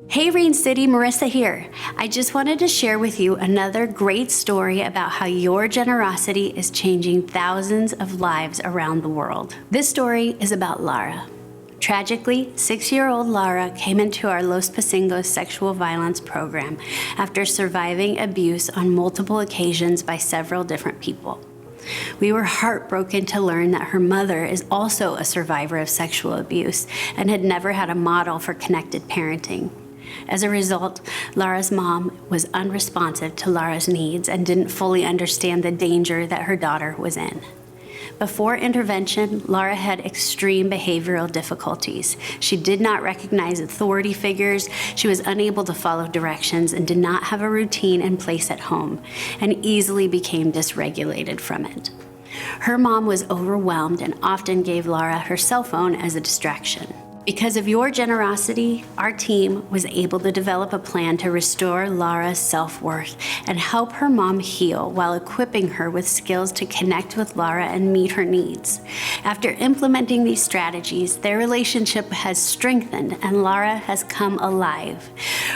Hey Rain City, Marissa here. I just wanted to share with you another great story about how your generosity is changing thousands of lives around the world. This story is about Lara. Tragically, 6-year-old Lara came into our Los Pasingos sexual violence program after surviving abuse on multiple occasions by several different people. We were heartbroken to learn that her mother is also a survivor of sexual abuse and had never had a model for connected parenting. As a result, Lara's mom was unresponsive to Lara's needs and didn't fully understand the danger that her daughter was in. Before intervention, Lara had extreme behavioral difficulties. She did not recognize authority figures, she was unable to follow directions, and did not have a routine in place at home, and easily became dysregulated from it. Her mom was overwhelmed and often gave Lara her cell phone as a distraction. Because of your generosity, our team was able to develop a plan to restore Lara's self-worth and help her mom heal while equipping her with skills to connect with Lara and meet her needs. After implementing these strategies, their relationship has strengthened and Lara has come alive.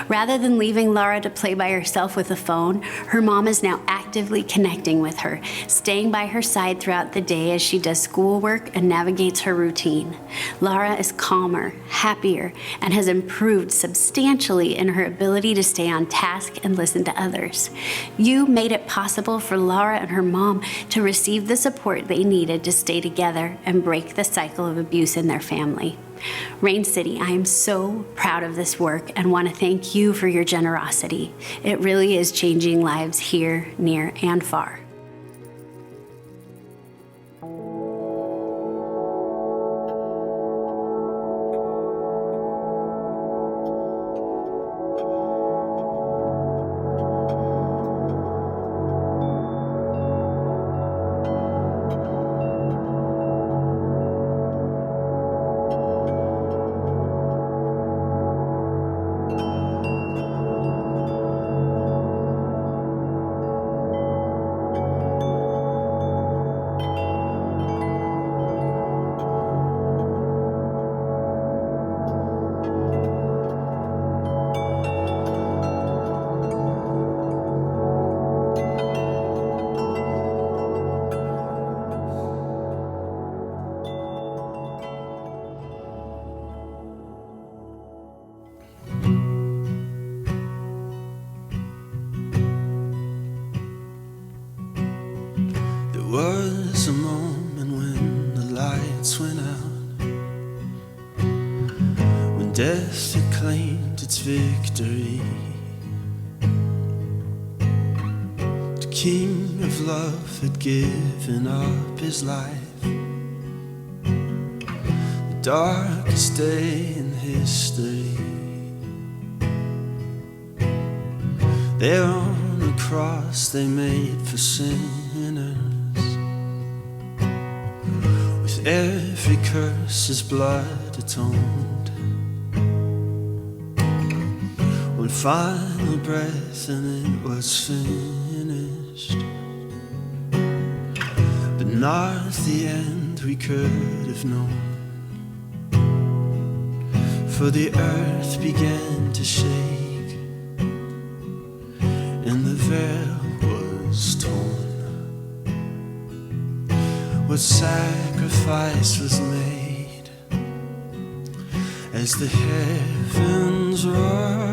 Rather than leaving Lara to play by herself with a phone, her mom is now actively connecting with her, staying by her side throughout the day as she does schoolwork and navigates her routine. Lara is calmer, happier, and has improved substantially in her ability to stay on task and listen to others. You made it possible for Lara and her mom to receive the support they needed to stay together and break the cycle of abuse in their family. Rain City, I am so proud of this work and want to thank you for your generosity. It really is changing lives here, near, and far. There was a moment when the lights went out, when death had claimed its victory. The King of Love had given up his life, the darkest day in history. There on the cross they made for sinners, with every curse his blood atoned. One final breath and it was finished, but not the end we could have known. For the earth began to shake and the veil was torn. What sacrifice was made as the heavens roared?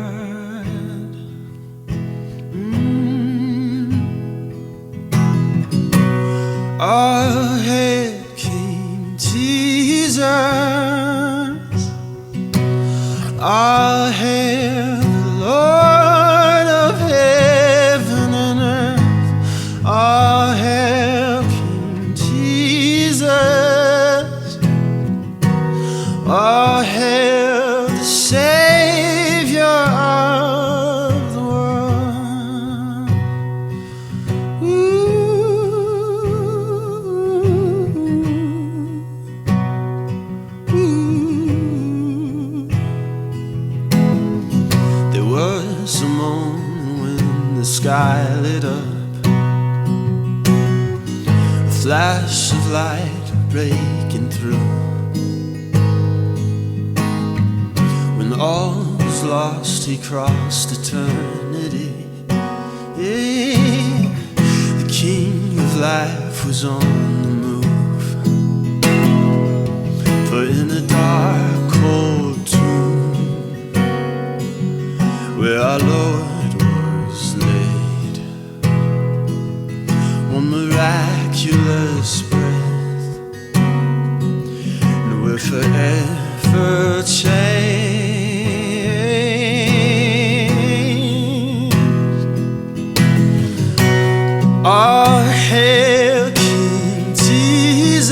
All hail King Jesus, all hail the Lord of heaven and earth, all hail King Jesus, all hail the Savior of the world. Ooh. Ooh. There was a moment when the sky lit up, a flash of light breaking through, when all was lost, he crossed eternity. Yeah. The King of life was on the move, but in a dark, cold tomb where our Lord was laid, one miraculous breath, and we're forever changed. Our hail, King Jesus.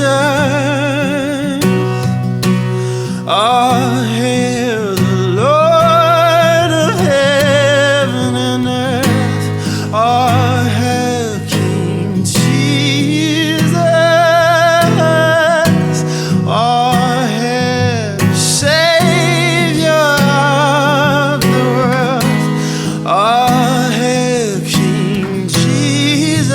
Our hail, the Lord of heaven and earth. Our hail, King Jesus. Our hail, Savior of the world. Our hail, King Jesus.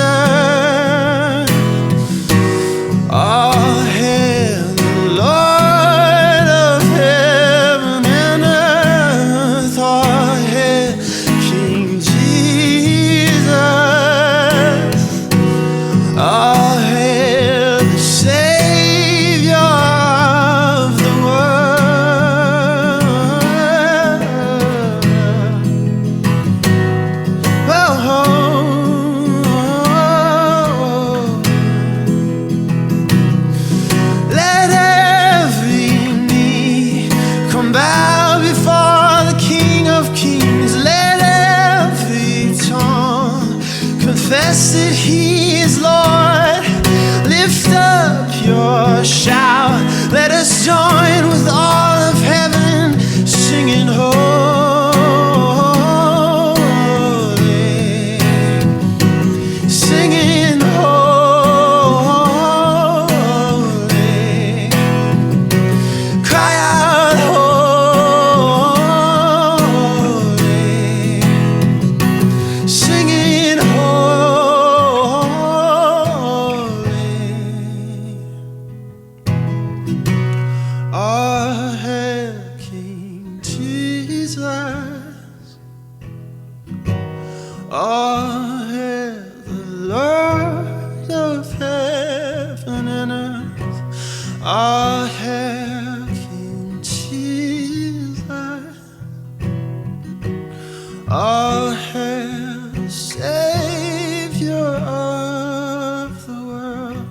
Our hail, the Lord of heaven and earth. Our hail, King Jesus. Our hail, the Savior of the world. Let every knee come bow before the King of Kings. Let every tongue confess that He is Lord. Lift up your shout. Let us join with all of heaven, singing holy, singing holy. Cry out holy, singing holy. Our hail, King Jesus. Our hail, the Lord of heaven and earth. Our hail, King Jesus. Our hail, Savior of the world.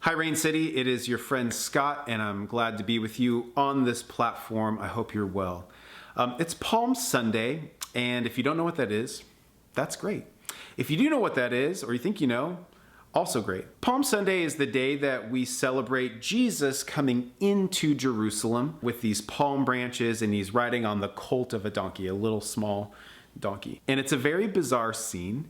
Hi, Rain City. It is your friend Scott, and I'm glad to be with you on this platform. I hope you're well. It's Palm Sunday, and if you don't know what that is, that's great. If you do know what that is, or you think you know, also great. Palm Sunday is the day that we celebrate Jesus coming into Jerusalem with these palm branches, and he's riding on the colt of a donkey, a little small donkey. And it's a very bizarre scene.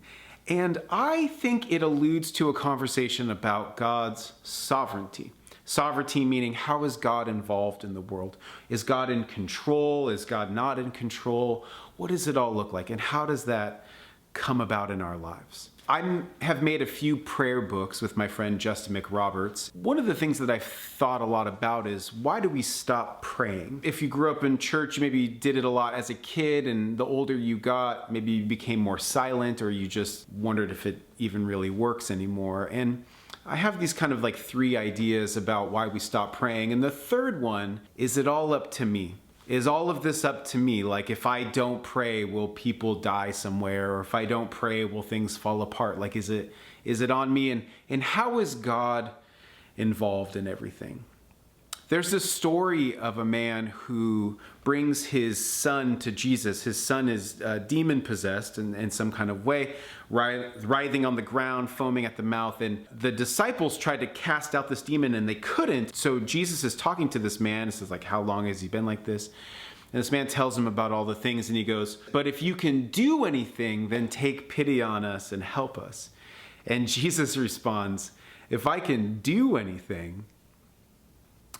And I think it alludes to a conversation about God's sovereignty. Sovereignty meaning, how is God involved in the world? Is God in control? Is God not in control? What does it all look like? And how does that come about in our lives? I have made a few prayer books with my friend Justin McRoberts. One of the things that I've thought a lot about is, why do we stop praying? If you grew up in church, you maybe did it a lot as a kid, and the older you got, maybe you became more silent, or you just wondered if it even really works anymore. And I have these kind of like 3 ideas about why we stop praying. And the third one, is it all up to me? Is all of this up to me? Like, if I don't pray, will people die somewhere? Or if I don't pray, will things fall apart? Like, is it on me? And how is God involved in everything? There's this story of a man who brings his son to Jesus. His son is demon possessed in some kind of way, writhing on the ground, foaming at the mouth. And the disciples tried to cast out this demon and they couldn't. So Jesus is talking to this man and says, like, how long has he been like this? And this man tells him about all the things, and he goes, but if you can do anything, then take pity on us and help us. And Jesus responds, if I can do anything,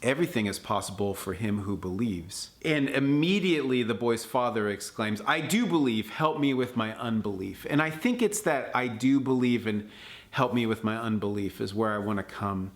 everything is possible for him who believes. And immediately the boy's father exclaims, I do believe, help me with my unbelief. And I think it's that I do believe and help me with my unbelief is where I want to come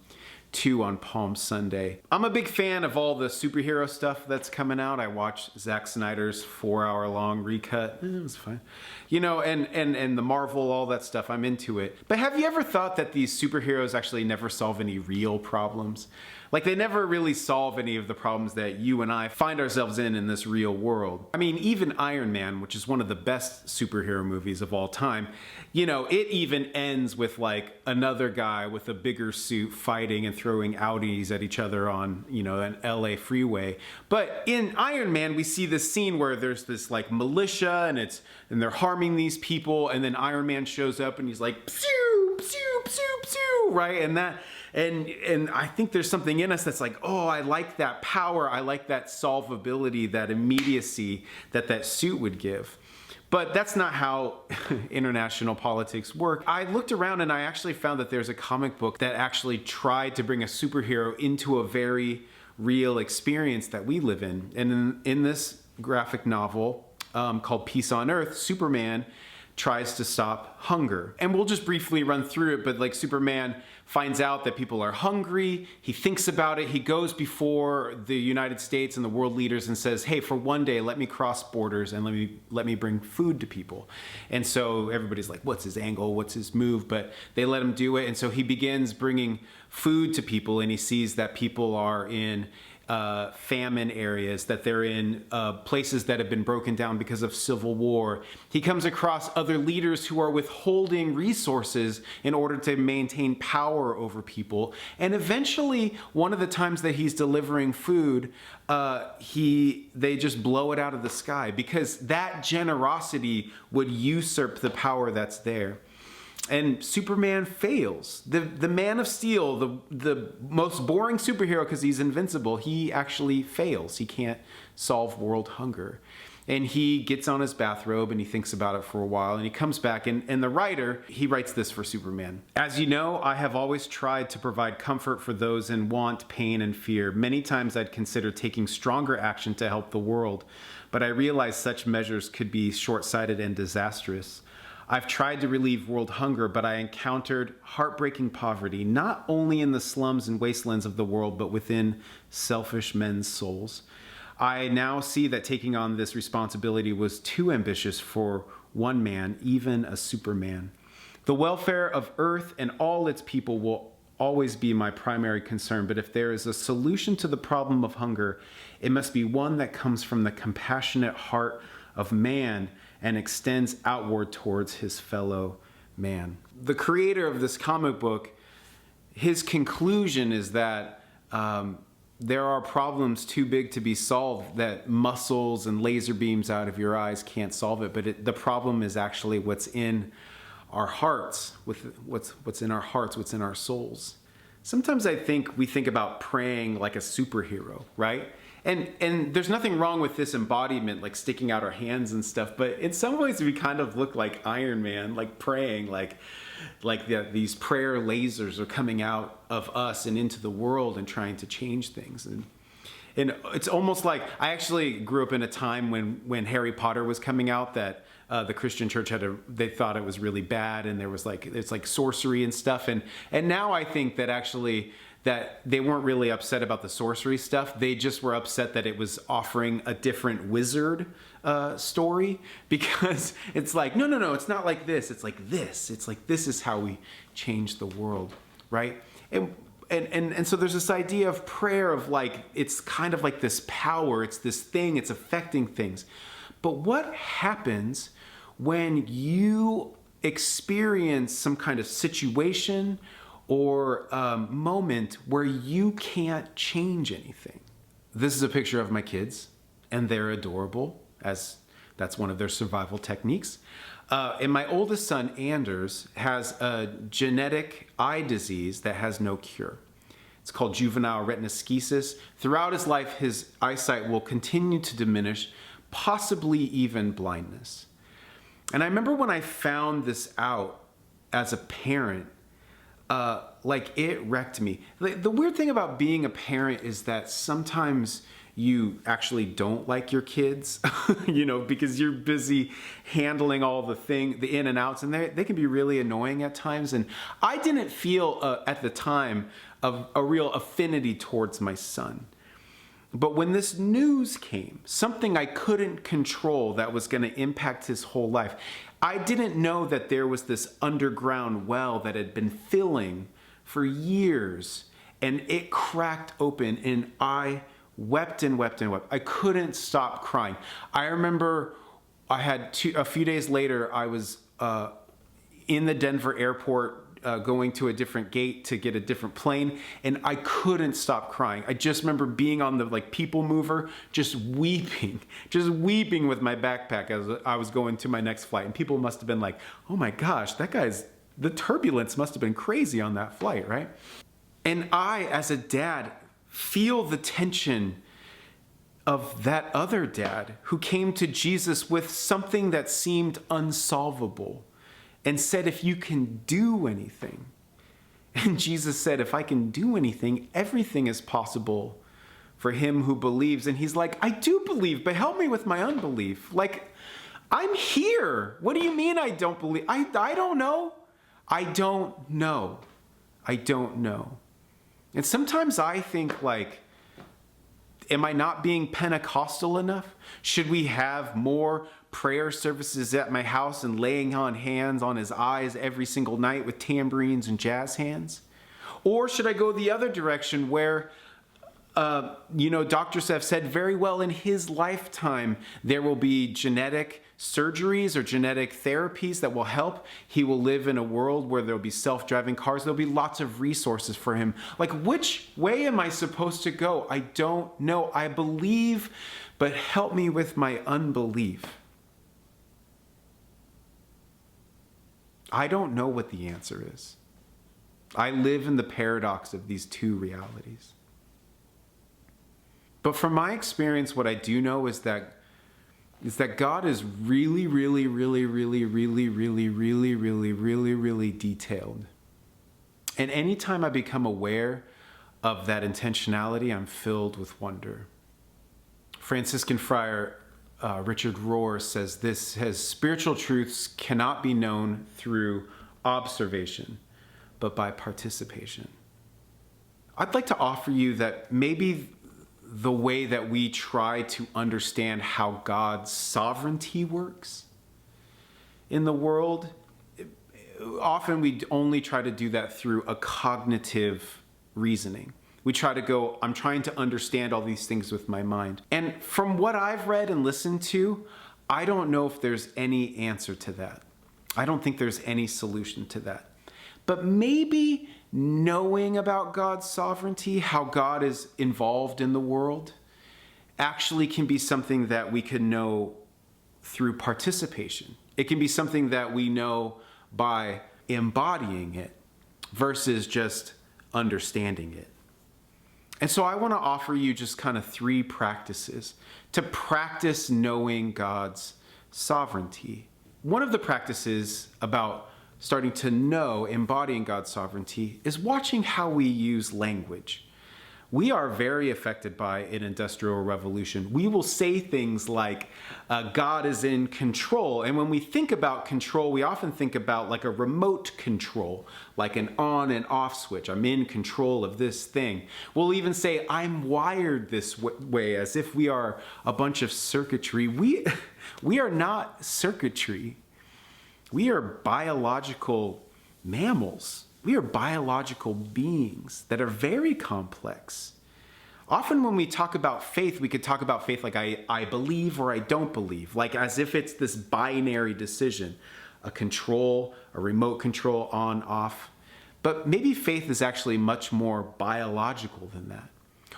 2 on Palm Sunday. I'm a big fan of all the superhero stuff that's coming out. I watched Zack Snyder's 4-hour-long recut. It was fine. You know, and the Marvel, all that stuff, I'm into it. But have you ever thought that these superheroes actually never solve any real problems? Like, they never really solve any of the problems that you and I find ourselves in this real world. I mean, even Iron Man, which is one of the best superhero movies of all time, you know, it even ends with like another guy with a bigger suit fighting and throwing Audis at each other on, you know, an LA freeway. But in Iron Man, we see this scene where there's this like militia and they're harming these people, and then Iron Man shows up and he's like, psew, psew, psew, psew, right? And I think there's something in us that's like, oh, I like that power. I like that solvability, that immediacy that suit would give. But that's not how international politics work. I looked around and I actually found that there's a comic book that actually tried to bring a superhero into a very real experience that we live in. And in this graphic novel called Peace on Earth, Superman tries to stop hunger. And we'll just briefly run through it, but like Superman finds out that people are hungry, he thinks about it, he goes before the United States and the world leaders and says, hey, for one day, let me cross borders and let me bring food to people. And so everybody's like, what's his angle, what's his move? But they let him do it, and so he begins bringing food to people, and he sees that people are in famine areas, that they're in places that have been broken down because of civil war. He comes across other leaders who are withholding resources in order to maintain power over people. And eventually, one of the times that he's delivering food, they just blow it out of the sky because that generosity would usurp the power that's there. And Superman fails. The Man of Steel, the most boring superhero because he's invincible, he actually fails. He can't solve world hunger. And he gets on his bathrobe and he thinks about it for a while, and he comes back, and the writer, he writes this for Superman. As you know, I have always tried to provide comfort for those in want, pain, and fear. Many times I'd consider taking stronger action to help the world, but I realized such measures could be short-sighted and disastrous. I've tried to relieve world hunger, but I encountered heartbreaking poverty, not only in the slums and wastelands of the world, but within selfish men's souls. I now see that taking on this responsibility was too ambitious for one man, even a Superman. The welfare of Earth and all its people will always be my primary concern, but if there is a solution to the problem of hunger, it must be one that comes from the compassionate heart of man and extends outward towards his fellow man. The creator of this comic book, his conclusion is that there are problems too big to be solved, that muscles and laser beams out of your eyes can't solve it, but the problem is actually what's in our hearts, what's in our hearts, what's in our souls. Sometimes I think we think about praying like a superhero, right? And there's nothing wrong with this embodiment, like sticking out our hands and stuff, but in some ways we kind of look like Iron Man, like praying, like these prayer lasers are coming out of us and into the world and trying to change things. And it's almost like, I actually grew up in a time when Harry Potter was coming out, that the Christian church they thought it was really bad, and there was it's like sorcery and stuff. And now I think that actually that they weren't really upset about the sorcery stuff. They just were upset that it was offering a different wizard story, because it's like, no, it's not like this. It's like this. It's like, this is how we change the world, right? And so there's this idea of prayer of like, it's kind of like this power, it's this thing, it's affecting things. But what happens when you experience some kind of situation or moment where you can't change anything? This is a picture of my kids, and they're adorable, as that's one of their survival techniques. And my oldest son, Anders, has a genetic eye disease that has no cure. It's called juvenile retinoschisis. Throughout his life, his eyesight will continue to diminish, possibly even blindness. And I remember when I found this out as a parent, like it wrecked me. The weird thing about being a parent is that sometimes you actually don't like your kids, because you're busy handling all the in and outs, and they can be really annoying at times. And I didn't feel at the time a real affinity towards my son. But when this news came, something I couldn't control that was going to impact his whole life, I didn't know that there was this underground well that had been filling for years, and it cracked open, and I wept and wept and wept. I couldn't stop crying. I remember a few days later, I was in the Denver airport going to a different gate to get a different plane, and I couldn't stop crying. I just remember being on the people mover, just weeping with my backpack as I was going to my next flight. And people must have been like, oh my gosh, the turbulence must have been crazy on that flight, right? And I, as a dad, feel the tension of that other dad who came to Jesus with something that seemed unsolvable and said, if you can do anything. And Jesus said, if I can do anything, everything is possible for him who believes. And he's like, I do believe, but help me with my unbelief. I'm here. What do you mean I don't believe? I don't know. I don't know. I don't know. And sometimes I think am I not being Pentecostal enough? Should we have more prayer services at my house and laying on hands on his eyes every single night with tambourines and jazz hands? Or should I go the other direction where, doctors have said very well in his lifetime, there will be genetic surgeries or genetic therapies that will help. He will live in a world where there'll be self-driving cars. There'll be lots of resources for him. Which way am I supposed to go? I don't know. I believe, but help me with my unbelief. I don't know what the answer is. I live in the paradox of these two realities. But from my experience, what I do know is that God is really, really, really, really, really, really, really, really, really, really detailed. And anytime I become aware of that intentionality, I'm filled with wonder. Franciscan friar Richard Rohr says this: spiritual truths cannot be known through observation, but by participation. I'd like to offer you that maybe the way that we try to understand how God's sovereignty works in the world, often we only try to do that through a cognitive reasoning. We try to go, I'm trying to understand all these things with my mind. And from what I've read and listened to, I don't know if there's any answer to that. I don't think there's any solution to that. But maybe knowing about God's sovereignty, how God is involved in the world, actually can be something that we can know through participation. It can be something that we know by embodying it versus just understanding it. And so I want to offer you just kind of 3 practices to practice knowing God's sovereignty. One of the practices about starting to know, embodying God's sovereignty, is watching how we use language. We are very affected by an industrial revolution. We will say things like, God is in control. And when we think about control, we often think about like a remote control, like an on and off switch. I'm in control of this thing. We'll even say, I'm wired this way, as if we are a bunch of circuitry. We are not circuitry. We are biological mammals. We are biological beings that are very complex. Often when we talk about faith, we could talk about faith like I believe or I don't believe, like as if it's this binary decision, a control, a remote control, on, off. But maybe faith is actually much more biological than that.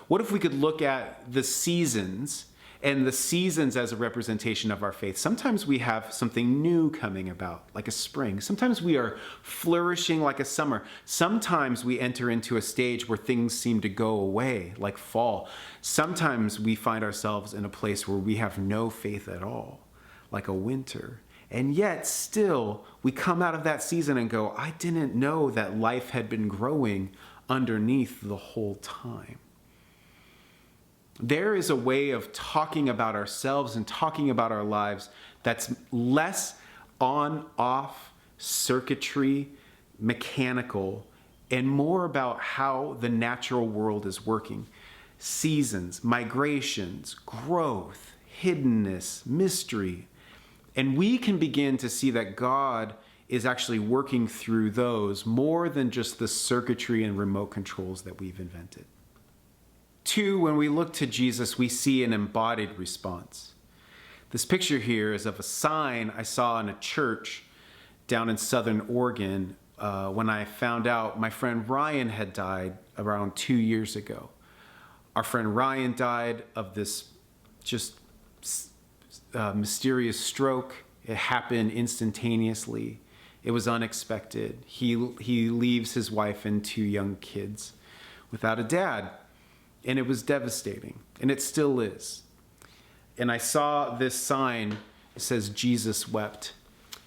What if we could look at the seasons, and the seasons as a representation of our faith? Sometimes we have something new coming about, like a spring. Sometimes we are flourishing like a summer. Sometimes we enter into a stage where things seem to go away, like fall. Sometimes we find ourselves in a place where we have no faith at all, like a winter. And yet still, we come out of that season and go, I didn't know that life had been growing underneath the whole time. There is a way of talking about ourselves and talking about our lives that's less on, off, circuitry, mechanical, and more about how the natural world is working. Seasons, migrations, growth, hiddenness, mystery. And we can begin to see that God is actually working through those more than just the circuitry and remote controls that we've invented. 2, when we look to Jesus, we see an embodied response. This picture here is of a sign I saw in a church down in Southern Oregon when I found out my friend Ryan had died around 2 years ago. Our friend Ryan died of this just mysterious stroke. It happened instantaneously. It was unexpected. He leaves his wife and 2 young kids without a dad. And it was devastating. And it still is. And I saw this sign. It says, Jesus wept.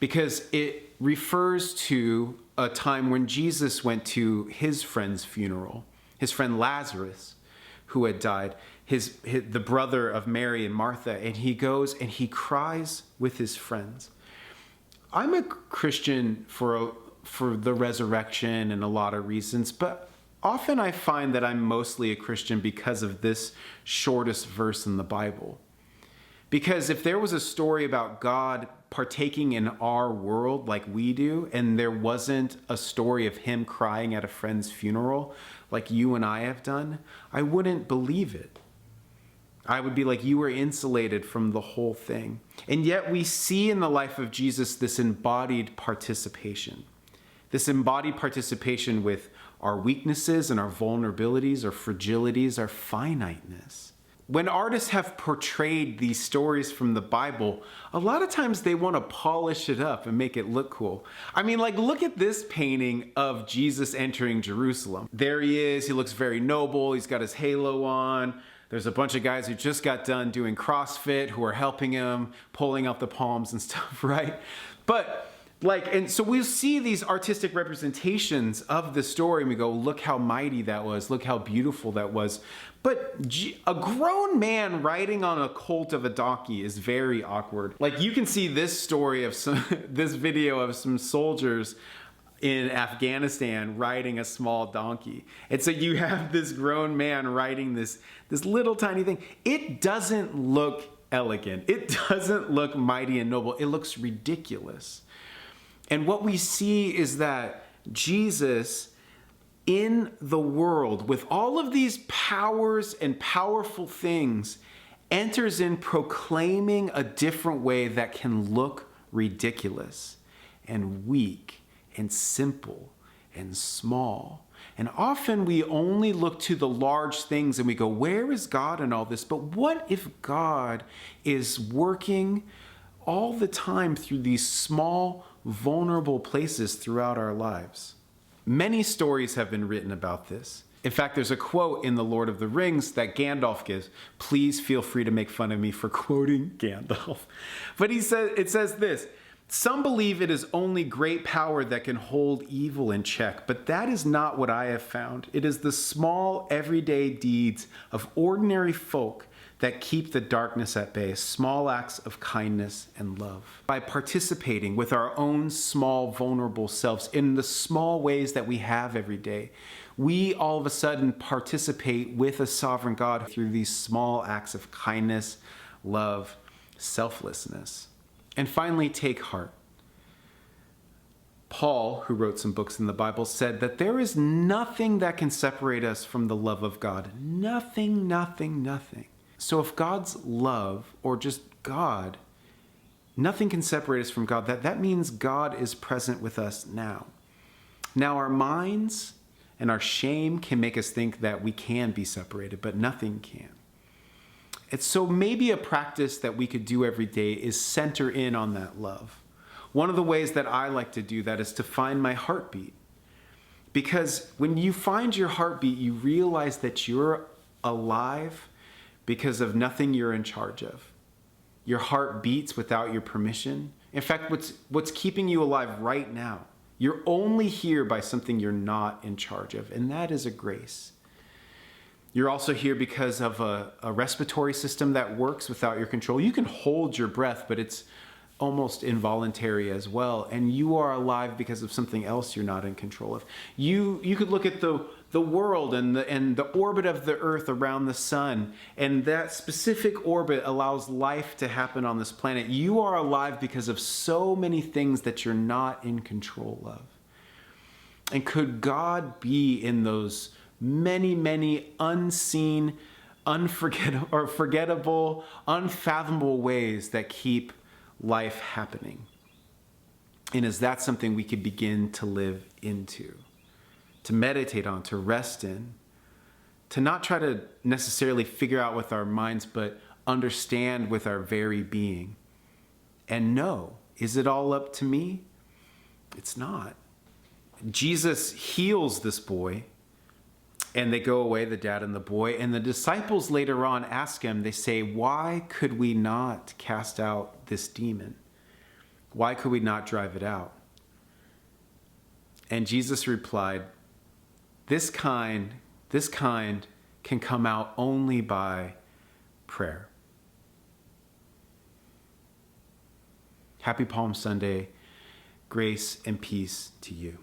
Because it refers to a time when Jesus went to his friend's funeral. His friend Lazarus, who had died. The brother of Mary and Martha. And he goes and he cries with his friends. I'm a Christian for the resurrection and a lot of reasons, but often I find that I'm mostly a Christian because of this shortest verse in the Bible. Because if there was a story about God partaking in our world like we do, and there wasn't a story of him crying at a friend's funeral like you and I have done, I wouldn't believe it. I would be like, you were insulated from the whole thing. And yet we see in the life of Jesus this embodied participation. This embodied participation with our weaknesses and our vulnerabilities, our fragilities, our finiteness. When artists have portrayed these stories from the Bible, a lot of times they want to polish it up and make it look cool. I mean, like, look at this painting of Jesus entering Jerusalem. There he is. He looks very noble. He's got his halo on. There's a bunch of guys who just got done doing CrossFit who are helping him, pulling out the palms and stuff, right? But and so we see these artistic representations of the story and we go, look how mighty that was. Look how beautiful that was. But a grown man riding on a colt of a donkey is very awkward. Like, you can see this story of this video of some soldiers in Afghanistan riding a small donkey. And so you have this grown man riding this little tiny thing. It doesn't look elegant. It doesn't look mighty and noble. It looks ridiculous. And what we see is that Jesus in the world with all of these powers and powerful things enters in proclaiming a different way that can look ridiculous and weak and simple and small. And often we only look to the large things and we go, where is God in all this? But what if God is working all the time through these small, vulnerable places throughout our lives? Many stories have been written about this. In fact, there's a quote in The Lord of the Rings that Gandalf gives. Please feel free to make fun of me for quoting Gandalf. But it says this, some believe it is only great power that can hold evil in check, but that is not what I have found. It is the small, everyday deeds of ordinary folk that keep the darkness at bay, small acts of kindness and love. By participating with our own small, vulnerable selves in the small ways that we have every day, we all of a sudden participate with a sovereign God through these small acts of kindness, love, selflessness. And finally, take heart. Paul, who wrote some books in the Bible, said that there is nothing that can separate us from the love of God. Nothing, nothing, nothing. So if God's love, or just God, nothing can separate us from God, that means God is present with us now. Now our minds and our shame can make us think that we can be separated, but nothing can. And so maybe a practice that we could do every day is center in on that love. One of the ways that I like to do that is to find my heartbeat. Because when you find your heartbeat, you realize that you're alive because of nothing you're in charge of. Your heart beats without your permission. In fact, what's keeping you alive right now, you're only here by something you're not in charge of, and that is a grace. You're also here because of a respiratory system that works without your control. You can hold your breath, but it's almost involuntary as well. And you are alive because of something else you're not in control of. You could look at the world and the orbit of the earth around the sun, and that specific orbit allows life to happen on this planet. You are alive because of so many things that you're not in control of. And could God be in those many, many unseen, forgettable, unfathomable ways that keep life happening? And is that something we could begin to live into, to meditate on, to rest in, to not try to necessarily figure out with our minds, but understand with our very being and know, is it all up to me? It's not. Jesus heals this boy, and they go away, the dad and the boy, and the disciples later on ask him, they say, why could we not cast out this demon? Why could we not drive it out? And Jesus replied, this kind can come out only by prayer. Happy Palm Sunday. Grace and peace to you.